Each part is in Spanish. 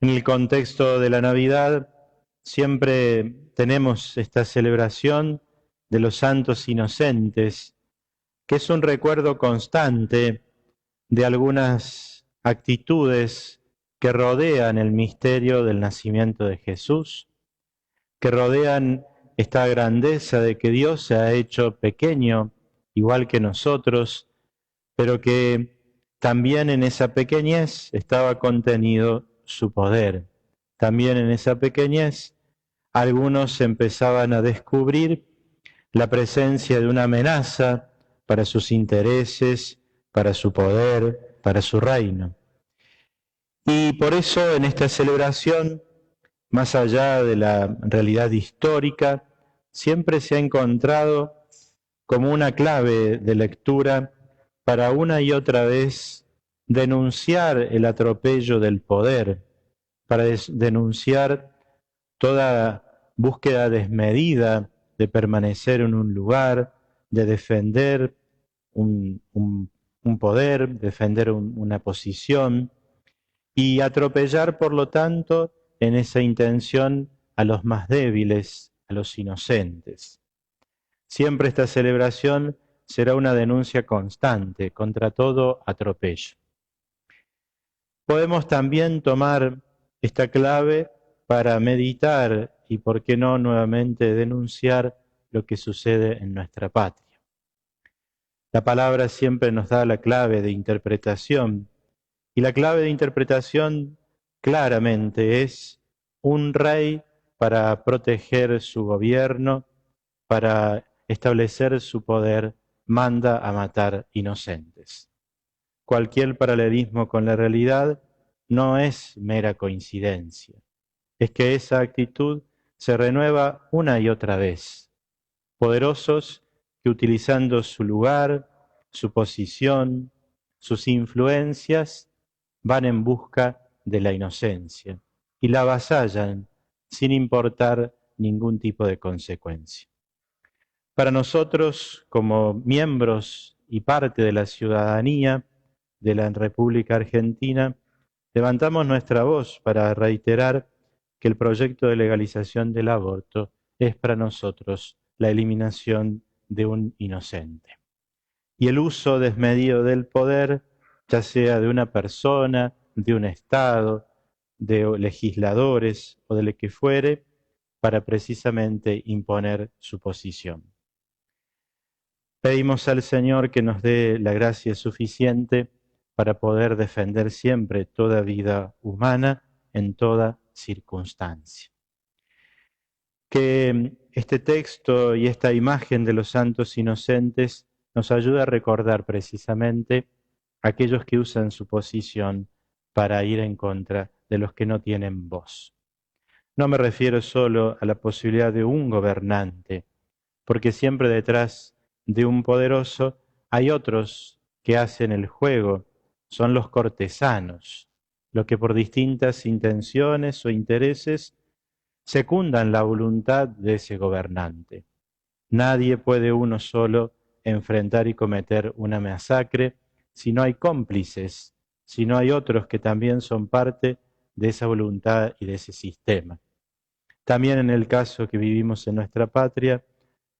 En el contexto de la Navidad siempre tenemos esta celebración de los santos inocentes, que es un recuerdo constante de algunas actitudes que rodean el misterio del nacimiento de Jesús, que rodean esta grandeza de que Dios se ha hecho pequeño, igual que nosotros, pero que también en esa pequeñez estaba contenido su poder. También en esa pequeñez algunos empezaban a descubrir la presencia de una amenaza para sus intereses, para su poder, para su reino. Y por eso en esta celebración, más allá de la realidad histórica, siempre se ha encontrado como una clave de lectura para una y otra vez denunciar el atropello del poder, para denunciar toda búsqueda desmedida de permanecer en un lugar, de defender un poder, defender una posición y atropellar, por lo tanto, en esa intención a los más débiles, a los inocentes. Siempre esta celebración será una denuncia constante contra todo atropello. Podemos también tomar esta clave para meditar y, por qué no, nuevamente denunciar lo que sucede en nuestra patria. La palabra siempre nos da la clave de interpretación, y la clave de interpretación claramente es un rey para proteger su gobierno, para establecer su poder, manda a matar inocentes. Cualquier paralelismo con la realidad no es mera coincidencia, es que esa actitud se renueva una y otra vez. Poderosos que utilizando su lugar, su posición, sus influencias, van en busca de la inocencia y la avasallan sin importar ningún tipo de consecuencia. Para nosotros, como miembros y parte de la ciudadanía de la República Argentina, levantamos nuestra voz para reiterar que el proyecto de legalización del aborto es para nosotros la eliminación de un inocente. Y el uso desmedido del poder, ya sea de una persona, de un Estado, de legisladores o de lo que fuere, para precisamente imponer su posición. Pedimos al Señor que nos dé la gracia suficiente para poder defender siempre toda vida humana en toda circunstancia. Que este texto y esta imagen de los santos inocentes nos ayude a recordar precisamente a aquellos que usan su posición para ir en contra de los que no tienen voz. No me refiero solo a la posibilidad de un gobernante, porque siempre detrás de un poderoso hay otros que hacen el juego, son los cortesanos, los que por distintas intenciones o intereses secundan la voluntad de ese gobernante. Nadie puede uno solo enfrentar y cometer una masacre si no hay cómplices, si no hay otros que también son parte de esa voluntad y de ese sistema. También en el caso que vivimos en nuestra patria,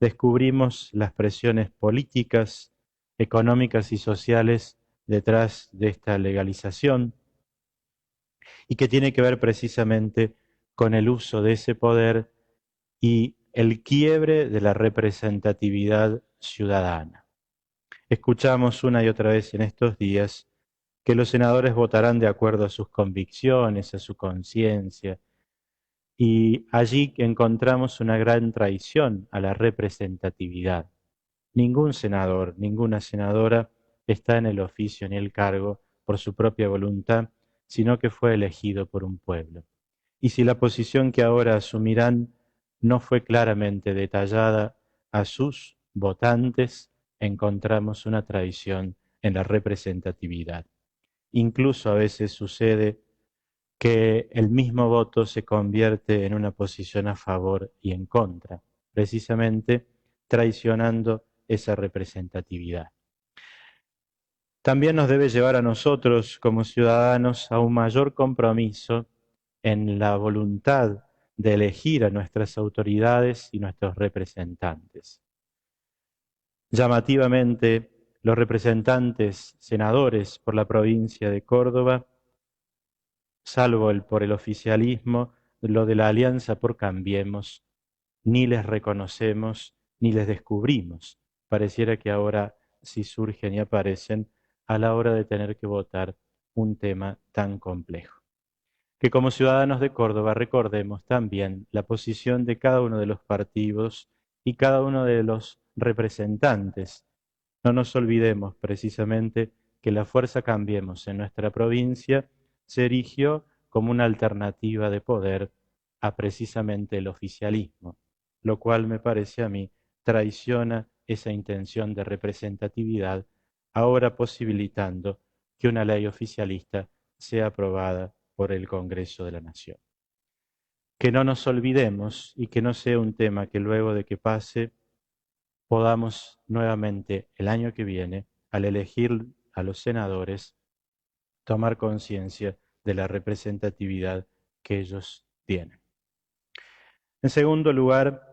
descubrimos las presiones políticas, económicas y sociales detrás de esta legalización y que tiene que ver precisamente con el uso de ese poder y el quiebre de la representatividad ciudadana. Escuchamos una y otra vez en estos días que los senadores votarán de acuerdo a sus convicciones, a su conciencia, y allí encontramos una gran traición a la representatividad. Ningún senador, ninguna senadora está en el oficio ni el cargo por su propia voluntad, sino que fue elegido por un pueblo. Y si la posición que ahora asumirán no fue claramente detallada a sus votantes, encontramos una traición en la representatividad. Incluso a veces sucede que el mismo voto se convierte en una posición a favor y en contra, precisamente traicionando esa representatividad. También nos debe llevar a nosotros como ciudadanos a un mayor compromiso en la voluntad de elegir a nuestras autoridades y nuestros representantes. Llamativamente, los representantes senadores por la provincia de Córdoba, salvo por el oficialismo, lo de la Alianza por Cambiemos, ni les reconocemos ni les descubrimos. Pareciera que ahora sí surgen y aparecen a la hora de tener que votar un tema tan complejo. Que como ciudadanos de Córdoba recordemos también la posición de cada uno de los partidos y cada uno de los representantes. No nos olvidemos precisamente que la Fuerza Cambiemos en nuestra provincia se erigió como una alternativa de poder a precisamente el oficialismo, lo cual me parece a mí traiciona esa intención de representatividad, ahora posibilitando que una ley oficialista sea aprobada por el Congreso de la Nación. Que no nos olvidemos y que no sea un tema que luego de que pase podamos nuevamente el año que viene, al elegir a los senadores, tomar conciencia de la representatividad que ellos tienen. En segundo lugar,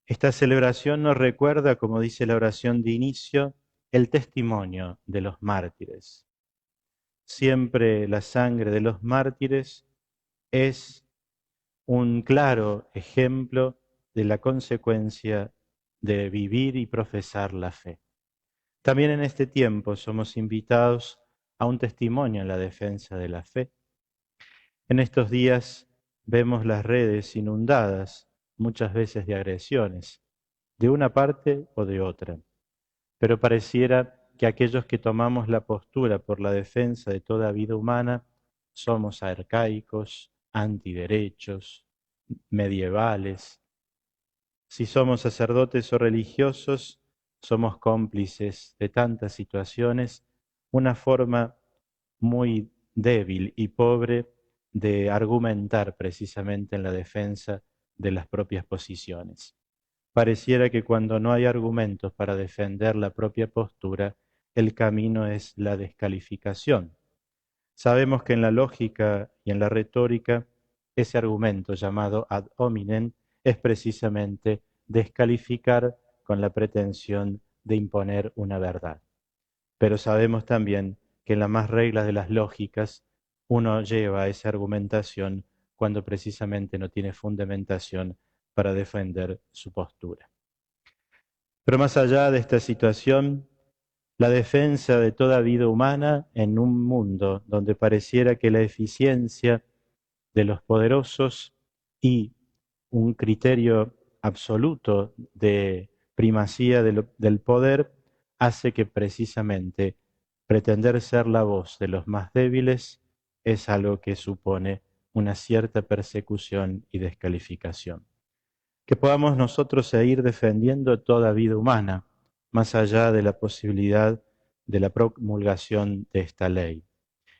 esta celebración nos recuerda, como dice la oración de inicio, el testimonio de los mártires. Siempre la sangre de los mártires es un claro ejemplo de la consecuencia de vivir y profesar la fe. También en este tiempo somos invitados a un testimonio en la defensa de la fe. En estos días vemos las redes inundadas muchas veces de agresiones, de una parte o de otra, pero pareciera que aquellos que tomamos la postura por la defensa de toda vida humana somos arcaicos, antiderechos, medievales. Si somos sacerdotes o religiosos, somos cómplices de tantas situaciones, una forma muy débil y pobre de argumentar precisamente en la defensa de las propias posiciones. Pareciera que cuando no hay argumentos para defender la propia postura, el camino es la descalificación. Sabemos que en la lógica y en la retórica, ese argumento llamado ad hominem es precisamente descalificar con la pretensión de imponer una verdad. Pero sabemos también que en las más reglas de las lógicas uno lleva esa argumentación cuando precisamente no tiene fundamentación para defender su postura. Pero más allá de esta situación, la defensa de toda vida humana en un mundo donde pareciera que la eficiencia de los poderosos y un criterio absoluto de primacía del poder hace que precisamente pretender ser la voz de los más débiles es algo que supone una cierta persecución y descalificación. Que podamos nosotros seguir defendiendo toda vida humana, más allá de la posibilidad de la promulgación de esta ley.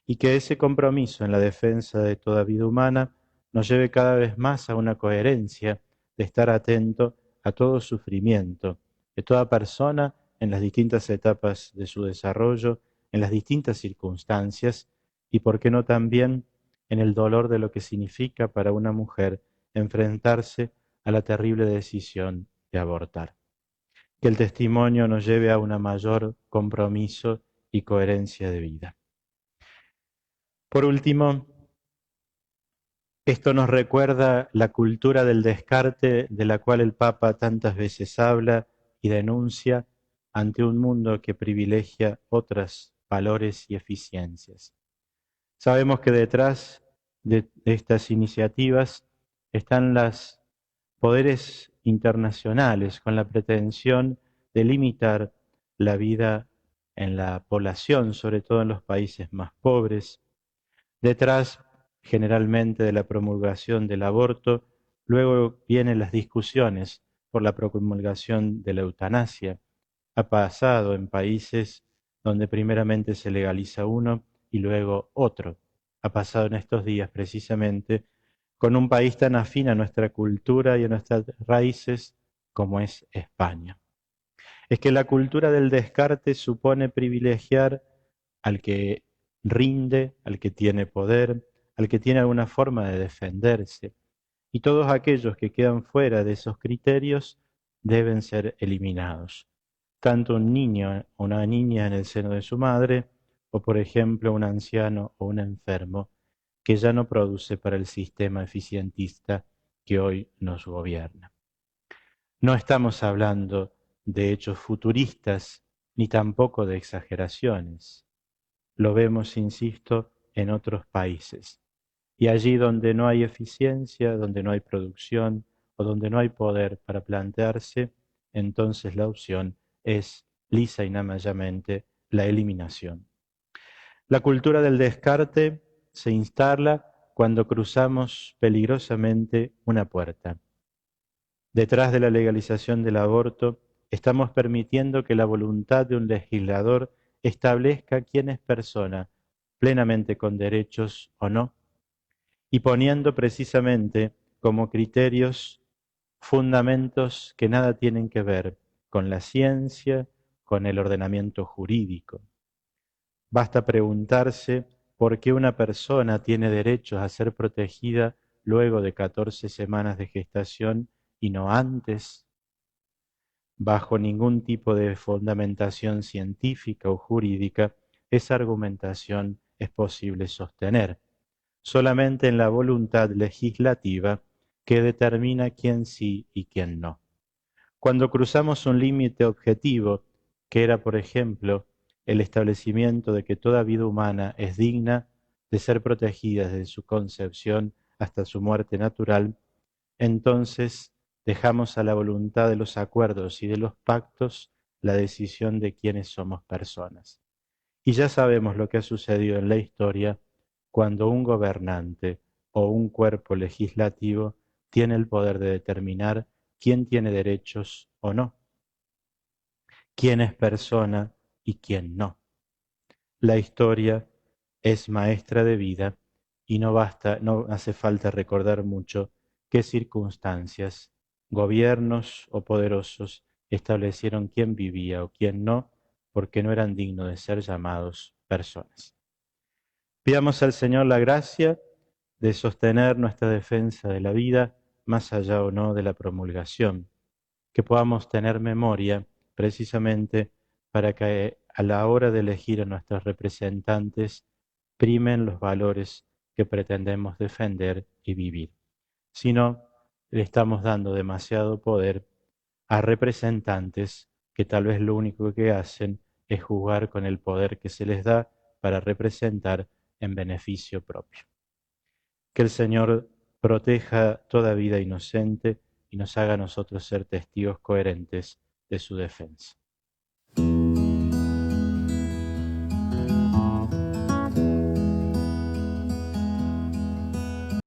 Y que ese compromiso en la defensa de toda vida humana nos lleve cada vez más a una coherencia de estar atento a todo sufrimiento de toda persona en las distintas etapas de su desarrollo, en las distintas circunstancias y, por qué no también, en el dolor de lo que significa para una mujer enfrentarse a la terrible decisión de abortar. Que el testimonio nos lleve a un mayor compromiso y coherencia de vida. Por último, esto nos recuerda la cultura del descarte de la cual el Papa tantas veces habla y denuncia ante un mundo que privilegia otros valores y eficiencias. Sabemos que detrás de estas iniciativas están los poderes internacionales con la pretensión de limitar la vida en la población, sobre todo en los países más pobres. Detrás, generalmente, de la promulgación del aborto, luego vienen las discusiones por la promulgación de la eutanasia. Ha pasado en países donde primeramente se legaliza uno y luego otro. Ha pasado en estos días precisamente con un país tan afín a nuestra cultura y a nuestras raíces como es España. Es que la cultura del descarte supone privilegiar al que rinde, al que tiene poder, al que tiene alguna forma de defenderse. Y todos aquellos que quedan fuera de esos criterios deben ser eliminados. Tanto un niño o una niña en el seno de su madre, o por ejemplo un anciano o un enfermo, que ya no produce para el sistema eficientista que hoy nos gobierna. No estamos hablando de hechos futuristas, ni tampoco de exageraciones. Lo vemos, insisto, en otros países. Y allí donde no hay eficiencia, donde no hay producción o donde no hay poder para plantearse, entonces la opción es lisa y llanamente la eliminación. La cultura del descarte se instala cuando cruzamos peligrosamente una puerta. Detrás de la legalización del aborto, estamos permitiendo que la voluntad de un legislador establezca quién es persona plenamente con derechos o no, y poniendo precisamente como criterios fundamentos que nada tienen que ver con la ciencia, con el ordenamiento jurídico. Basta preguntarse por qué una persona tiene derechos a ser protegida luego de 14 semanas de gestación y no antes, bajo ningún tipo de fundamentación científica o jurídica. Esa argumentación es posible sostener solamente en la voluntad legislativa que determina quién sí y quién no. Cuando cruzamos un límite objetivo, que era, por ejemplo, el establecimiento de que toda vida humana es digna de ser protegida desde su concepción hasta su muerte natural, entonces dejamos a la voluntad de los acuerdos y de los pactos la decisión de quiénes somos personas. Y ya sabemos lo que ha sucedido en la historia cuando un gobernante o un cuerpo legislativo tiene el poder de determinar quién tiene derechos o no, quién es persona y quién no. La historia es maestra de vida y no basta, no hace falta recordar mucho qué circunstancias, gobiernos o poderosos establecieron quién vivía o quién no, porque no eran dignos de ser llamados personas. Pidamos al Señor la gracia de sostener nuestra defensa de la vida, más allá o no de la promulgación, que podamos tener memoria precisamente para que a la hora de elegir a nuestros representantes primen los valores que pretendemos defender y vivir. Si no, le estamos dando demasiado poder a representantes que tal vez lo único que hacen es jugar con el poder que se les da para representar en beneficio propio. Que el Señor proteja toda vida inocente y nos haga a nosotros ser testigos coherentes de su defensa.